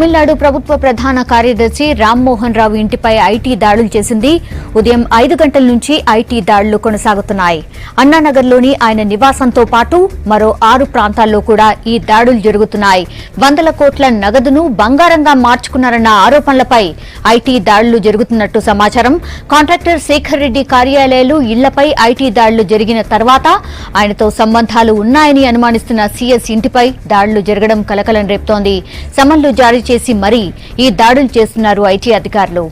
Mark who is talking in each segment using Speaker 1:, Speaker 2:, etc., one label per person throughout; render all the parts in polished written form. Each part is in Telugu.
Speaker 1: తమిళనాడు ప్రభుత్వ ప్రధాన కార్యదర్శి రామ్మోహన్ రావు ఇంటిపై ఐటీ దాడులు చేసింది. ఉదయం 5 గంటల నుంచి ఐటీ దాడులు కొనసాగుతున్నాయి. అన్నానగర్లోని ఆయన నివాసంతో పాటు మరో 6 ప్రాంతాల్లో కూడా ఈ దాడులు జరుగుతున్నాయి. వందల కోట్ల నగదును బంగారంగా మార్చుకున్నారన్న ఆరోపణలపై ఐటీ దాడులు జరుగుతున్నట్టు సమాచారం. కాంట్రాక్టర్ శేఖర్ రెడ్డి కార్యాలయాలు, ఇళ్లపై ఐటీ దాడులు జరిగిన తర్వాత ఆయనతో సంబంధాలు ఉన్నాయని అనుమానిస్తున్న సీఎస్ ఇంటిపై దాడులు జరగడం కలకలం రేపుతోంది. సమన్లు జారీ చేసి మరీ ఈ దాడులు చేస్తున్నారు ఐటీ అధికారులు.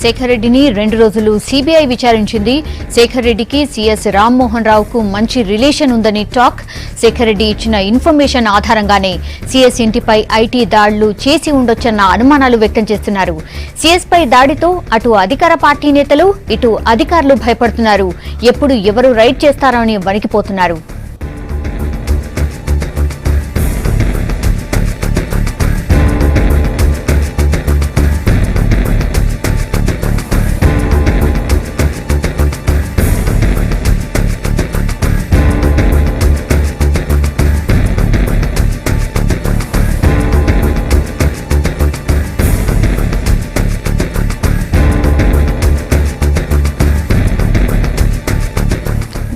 Speaker 1: శేఖర్ రెడ్డిని 2 రోజులు సీబీఐ విచారించింది. శేఖర్ రెడ్డికి సీఎస్ రామ్మోహన్ రావుకు మంచి రిలేషన్ ఉందని టాక్. శేఖర్ రెడ్డి ఇచ్చిన ఇన్ఫర్మేషన్ ఆధారంగానే సీఎస్ ఇంటిపై ఐటీ దాడులు చేసి ఉండొచ్చన్న అనుమానాలు వ్యక్తం చేస్తున్నారు. సీఎస్ పై దాడితో అటు అధికార పార్టీ నేతలు, ఇటు అధికారులు భయపడుతున్నారు. ఎప్పుడు ఎవరు రైడ్ చేస్తారో అని వణికిపోతున్నారు.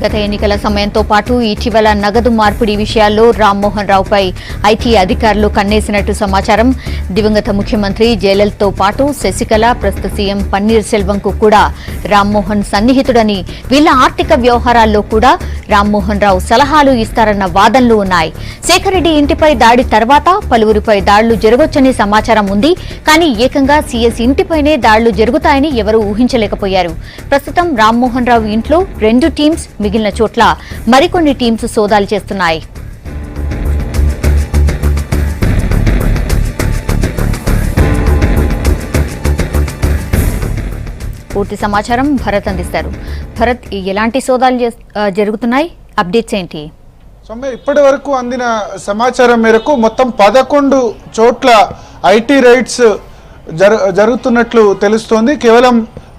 Speaker 1: గత ఎన్నికల సమయంతో పాటు ఇటీవల నగదు మార్పిడి విషయాల్లో రామ్మోహన్ రావుపై ఐటీ అధికారులు కన్నేసినట్టు సమాచారం. దివంగత ముఖ్యమంత్రి జయలలితతో పాటు శశికళ, ప్రస్తుత సీఎం పన్నీర్ సెల్వంకు కూడా రామ్మోహన్ సన్నిహితుడని, వీళ్ల ఆర్థిక వ్యవహారాల్లో కూడా రామ్మోహన్ రావు సలహాలు ఇస్తారన్న వాదనలు ఉన్నాయి. శేఖర్ రెడ్డి ఇంటిపై దాడి తర్వాత పలువురిపై దాడులు జరగొచ్చనే సమాచారం ఉంది. కానీ ఏకంగా సీఎస్ ఇంటిపైనే దాడులు జరుగుతాయని ఎవరూ ఊహించలేకపోయారు. ప్రస్తుతం రామ్మోహన్ రావు ఇంట్లో 2 టీమ్స్, మిగిలిన చోట్ల మరికొన్ని టీమ్స్ సోదాలు చేస్తున్నాయి. పూర్తి సమాచారం భరత్ అందిస్తారు. భరత్, ఎలాంటి సోదాలు జరుగుతున్నాయి? అప్డేట్స్ ఏంటి?
Speaker 2: ఇప్పటి వరకు అందిన సమాచారం మేరకు మొత్తం 11 చోట్ల ఐటీ రైడ్స్ జరుగుతున్నట్లు తెలుస్తోంది. కేవలం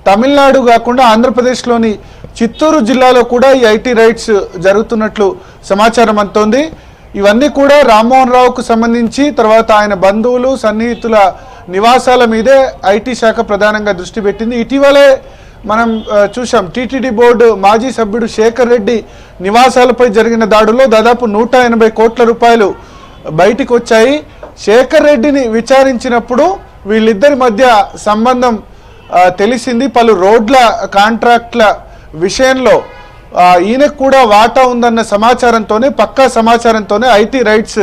Speaker 2: తమిళనాడు కాకుండా ఆంధ్రప్రదేశ్లోని చిత్తూరు జిల్లాలో కూడా ఈ ఐటీ రైడ్స్ జరుగుతున్నట్లు సమాచారం అందుతోంది. ఇవన్నీ కూడా రామ్మోహన్ రావుకు సంబంధించి, తర్వాత ఆయన బంధువులు, సన్నిహితుల నివాసాల మీదే ఐటీ శాఖ ప్రధానంగా దృష్టి పెట్టింది. ఇటీవలే మనం చూసాం, టీటీడీ బోర్డు మాజీ సభ్యుడు శేఖర్ రెడ్డి నివాసాలపై జరిగిన దాడుల్లో దాదాపు 180 కోట్ల రూపాయలు బయటికి వచ్చాయి. శేఖర్ రెడ్డిని విచారించినప్పుడు వీళ్ళిద్దరి మధ్య సంబంధం తెలిసింది. పలు రోడ్ల కాంట్రాక్ట్ల విషయంలో ఈయనకు కూడా వాటా ఉందన్న సమాచారంతోనే, పక్కా సమాచారంతోనే ఐటీ రైడ్స్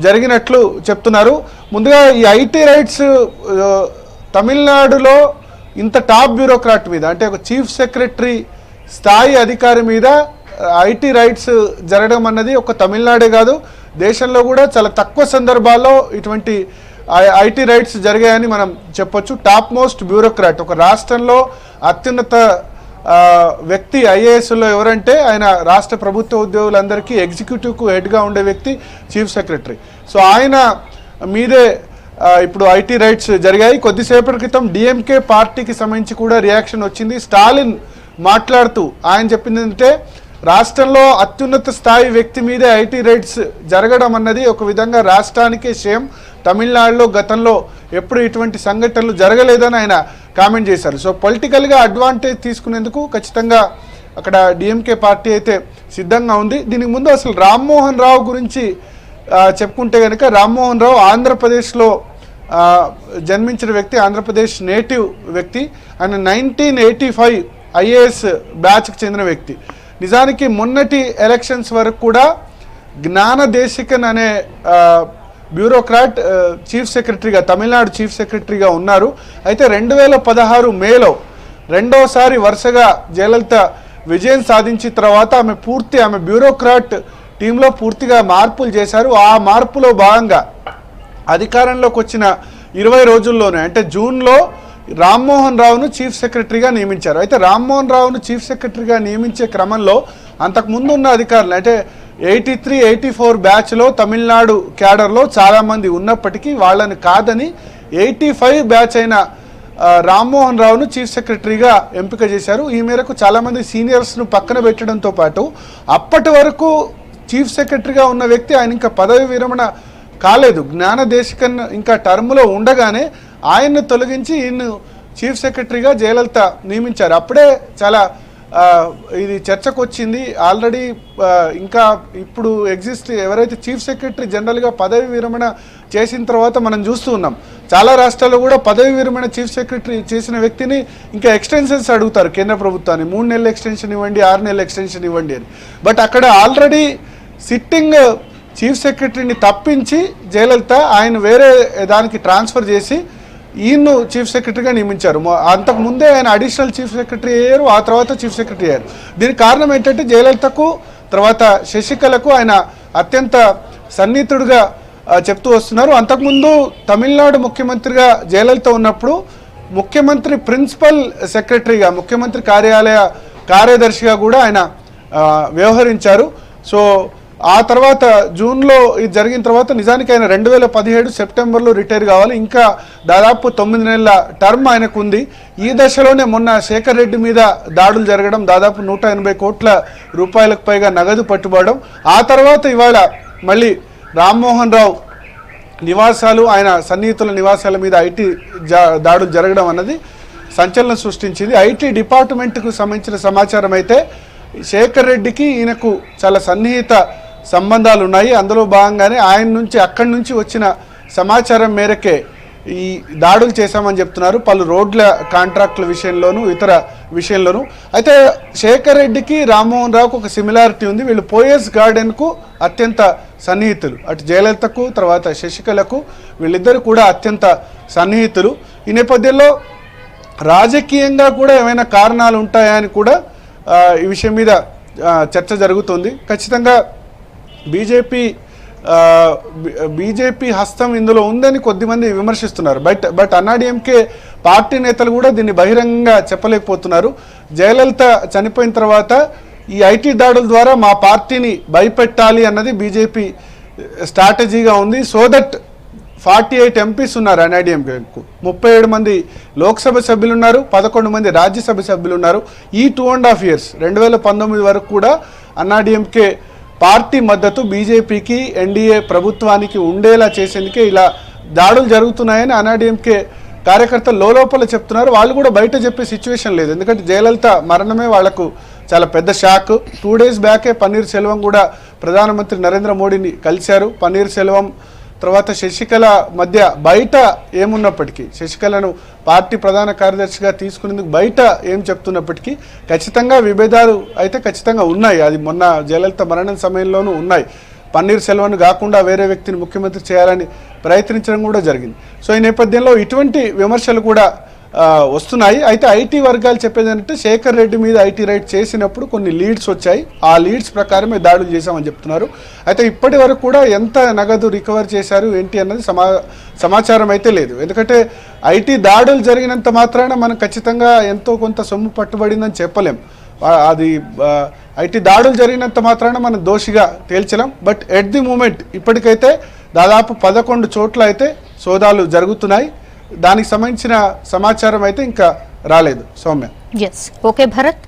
Speaker 2: జరిగినట్లు చెప్తున్నారు. ముందుగా ఈ ఐటీ రైడ్స్ తమిళనాడులో ఇంత టాప్ బ్యూరోక్రాట్ మీద, అంటే ఒక చీఫ్ సెక్రటరీ స్థాయి అధికారి మీద ఐటీ రైడ్స్ జరగడం అన్నది ఒక తమిళనాడే కాదు, దేశంలో కూడా చాలా తక్కువ సందర్భాల్లో ఇటువంటి ఐటీ రైడ్స్ జరిగాయని మనం చెప్పొచ్చు. టాప్ మోస్ట్ బ్యూరోక్రాట్, ఒక రాష్ట్రంలో అత్యున్నత వ్యక్తి ఐఏఎస్లో ఎవరంటే ఆయన రాష్ట్ర ప్రభుత్వ ఉద్యోగులందరికీ ఎగ్జిక్యూటివ్కు హెడ్గా ఉండే వ్యక్తి చీఫ్ సెక్రటరీ. సో ఆయన మీదే ఇప్పుడు ఐటీ రైడ్స్ జరిగాయి. కొద్దిసేపటి క్రితం డిఎంకే పార్టీకి సంబంధించి కూడా రియాక్షన్ వచ్చింది. స్టాలిన్ మాట్లాడుతూ ఆయన చెప్పింది ఏంటంటే, రాష్ట్రంలో అత్యున్నత స్థాయి వ్యక్తి మీదే ఐటీ రైడ్స్ జరగడం అన్నది ఒక విధంగా రాష్ట్రానికే షేమ్. తమిళనాడులో గతంలో ఎప్పుడు ఇటువంటి సంఘటనలు జరగలేదని ఆయన కామెంట్ చేశారు. సో పొలిటికల్గా అడ్వాంటేజ్ తీసుకునేందుకు ఖచ్చితంగా అక్కడ డిఎంకే పార్టీ అయితే సిద్ధంగా ఉంది. దీనికి ముందు అసలు రామ్మోహన్ రావు గురించి చెప్పుకుంటే కనుక, రామ్మోహన్ రావు ఆంధ్రప్రదేశ్లో జన్మించిన వ్యక్తి, ఆంధ్రప్రదేశ్ నేటివ్ వ్యక్తి. ఆయన 1985 ఐఏఎస్ బ్యాచ్కి చెందిన వ్యక్తి. నిజానికి మొన్నటి ఎలక్షన్స్ వరకు కూడా జ్ఞానదేశికన్ అనే బ్యూరోక్రాట్ చీఫ్ సెక్రటరీగా, తమిళనాడు చీఫ్ సెక్రటరీగా ఉన్నారు. అయితే 2016 మేలో రెండోసారి వరుసగా జయలలిత విజయం సాధించిన తర్వాత ఆమె బ్యూరోక్రాట్ టీంలో పూర్తిగా మార్పులు చేశారు. ఆ మార్పులో భాగంగా అధికారంలోకి వచ్చిన 20 రోజుల్లోనే, అంటే జూన్లో రామ్మోహన్ రావును చీఫ్ సెక్రటరీగా నియమించారు. అయితే రామ్మోహన్ రావును చీఫ్ సెక్రటరీగా నియమించే క్రమంలో అంతకుముందు ఉన్న అధికారులు, అంటే 83, 84 బ్యాచ్లో తమిళనాడు క్యాడర్లో చాలామంది ఉన్నప్పటికీ వాళ్ళని కాదని 85 బ్యాచ్ అయిన రామ్మోహన్ రావును చీఫ్ సెక్రటరీగా ఎంపిక చేశారు. ఈ మేరకు చాలామంది సీనియర్స్ను పక్కన పెట్టడంతో పాటు అప్పటి వరకు చీఫ్ సెక్రటరీగా ఉన్న వ్యక్తి ఆయన ఇంకా పదవి విరమణ కాలేదు, జ్ఞానదేశికన్ ఇంకా టర్మ్లో ఉండగానే ఆయన్ను తొలగించి ఈయన్ను చీఫ్ సెక్రటరీగా జయలలిత నియమించారు. అప్పుడే చాలా ఇది చర్చకు వచ్చింది. ఆల్రెడీ ఇంకా ఇప్పుడు ఎవరైతే చీఫ్ సెక్రటరీ జనరల్గా పదవి విరమణ చేసిన తర్వాత మనం చూస్తూ ఉన్నాం, చాలా రాష్ట్రాల్లో కూడా పదవి విరమణ చీఫ్ సెక్రటరీ చేసిన వ్యక్తిని ఇంకా ఎక్స్టెన్షన్స్ అడుగుతారు కేంద్ర ప్రభుత్వాన్ని, 3 నెలల ఎక్స్టెన్షన్ ఇవ్వండి, 6 నెలల ఎక్స్టెన్షన్ ఇవ్వండి అని. బట్ అక్కడ ఆల్రెడీ సిట్టింగ్ చీఫ్ సెక్రటరీని తప్పించి జయలలిత ఆయన వేరే దానికి ట్రాన్స్ఫర్ చేసి ఈయన్ను చీఫ్ సెక్రటరీగా నియమించారు. అంతకుముందే ఆయన అడిషనల్ చీఫ్ సెక్రటరీ అయ్యారు, ఆ తర్వాత చీఫ్ సెక్రటరీ అయ్యారు. దీనికి కారణం ఏంటంటే జయలలితకు తర్వాత శశికళకు ఆయన అత్యంత సన్నిహితుడుగా చెప్తూ వస్తున్నారు. అంతకుముందు తమిళనాడు ముఖ్యమంత్రిగా జయలలిత ఉన్నప్పుడు ముఖ్యమంత్రి ప్రిన్సిపల్ సెక్రటరీగా, ముఖ్యమంత్రి కార్యదర్శిగా కూడా ఆయన వ్యవహరించారు. సో ఆ తర్వాత జూన్లో ఇది జరిగిన తర్వాత నిజానికి ఆయన 2017 సెప్టెంబర్లో రిటైర్ కావాలి. ఇంకా దాదాపు 9 నెలల టర్మ్ ఆయనకు ఉంది. ఈ దశలోనే మొన్న శేఖర్ రెడ్డి మీద దాడులు జరగడం, దాదాపు 180 కోట్ల రూపాయలకు పైగా నగదు పట్టుబడడం, ఆ తర్వాత ఇవాళ మళ్ళీ రామ్మోహన్ రావు నివాసాలు, ఆయన సన్నిహితుల నివాసాల మీద ఐటీ దాడులు జరగడం అన్నది సంచలనం సృష్టించింది. ఐటీ డిపార్ట్మెంట్కు సంబంధించిన సమాచారం అయితే శేఖర్ రెడ్డికి ఈయనకు చాలా సన్నిహిత సంబంధాలు ఉన్నాయి. అందులో భాగంగానే అక్కడి నుంచి వచ్చిన సమాచారం మేరకే ఈ దాడులు చేశామని చెప్తున్నారు, పలు రోడ్ల కాంట్రాక్టుల విషయంలోనూ ఇతర విషయంలోనూ. అయితే శేఖర్ రెడ్డికి రామ్మోహన్ రావుకు ఒక సిమిలారిటీ ఉంది. వీళ్ళు పోయస్ గార్డెన్కు అత్యంత సన్నిహితులు, అటు జయలలితకు తర్వాత శశికళకు వీళ్ళిద్దరు కూడా అత్యంత సన్నిహితులు. ఈ నేపథ్యంలో రాజకీయంగా కూడా ఏమైనా కారణాలు ఉంటాయా అని కూడా ఈ విషయం మీద చర్చ జరుగుతుంది. ఖచ్చితంగా బీజేపీ హస్తం ఇందులో ఉందని కొద్దిమంది విమర్శిస్తున్నారు. బట్ అన్నాడీఎంకే పార్టీ నేతలు కూడా దీన్ని బహిరంగంగా చెప్పలేకపోతున్నారు. జయలలిత చనిపోయిన తర్వాత ఈ ఐటీ దాడుల ద్వారా మా పార్టీని భయపెట్టాలి అన్నది బీజేపీ స్ట్రాటజీగా ఉంది. సో దట్ 48 ఎంపీస్ ఉన్నారు అన్నాడీఎంకేకు, 37 మంది లోక్సభ సభ్యులు ఉన్నారు, 11 మంది రాజ్యసభ సభ్యులు ఉన్నారు. ఈ 2.5 years 2019 వరకు కూడా అన్నాడీఎంకే పార్టీ మద్దతు బీజేపీకి, ఎన్డీఏ ప్రభుత్వానికి ఉండేలా చేసేందుకే ఇలా దాడులు జరుగుతున్నాయని అన్నాడీఎంకే కార్యకర్తలు లోపల చెప్తున్నారు. వాళ్ళు కూడా బయట చెప్పే సిచ్యువేషన్ లేదు, ఎందుకంటే జయలలిత మరణమే వాళ్లకు చాలా పెద్ద షాక్. 2 days బ్యాకే పన్నీర్ సెల్వం కూడా ప్రధానమంత్రి నరేంద్ర మోడీని కలిశారు. పన్నీర్ సెల్వం తర్వాత శశికళ మధ్య బయట ఏమున్నప్పటికీ, శశికళను పార్టీ ప్రధాన కార్యదర్శిగా తీసుకునేందుకు బయట ఏం చెప్తున్నప్పటికీ ఖచ్చితంగా విభేదాలు అయితే ఖచ్చితంగా ఉన్నాయి. అది మొన్న జయలలిత మరణం సమయంలోనూ ఉన్నాయి. పన్నీర్ సెల్వన్ కాకుండా వేరే వ్యక్తిని ముఖ్యమంత్రి చేయాలని ప్రయత్నించడం కూడా జరిగింది. సో ఈ నేపథ్యంలో ఇటువంటి విమర్శలు కూడా వస్తున్నాయి. అయితే ఐటీ వర్గాలు చెప్పేది ఏంటంటే శేఖర్ రెడ్డి మీద ఐటీ రైడ్ చేసినప్పుడు కొన్ని లీడ్స్ వచ్చాయి, ఆ లీడ్స్ ప్రకారమే దాడులు చేశామని చెప్తున్నారు. అయితే ఇప్పటి వరకు కూడా ఎంత నగదు రికవర్ చేశారు ఏంటి అన్నది సమాచారం అయితే లేదు. ఎందుకంటే ఐటీ దాడులు జరిగినంత మాత్రాన మనం ఖచ్చితంగా ఎంతో కొంత సొమ్ము పట్టుబడిందని చెప్పలేం. అది ఐటీ దాడులు జరిగినంత మాత్రాన మనం దోషిగా తేల్చలేం. బట్ ఎట్ ది మూమెంట్ ఇప్పటికైతే దాదాపు 11 చోట్ల అయితే సోదాలు జరుగుతున్నాయి. దానికి సంబంధించిన సమాచారం అయితే ఇంకా రాలేదు. సౌమ్య.
Speaker 1: ఓకే భరత్.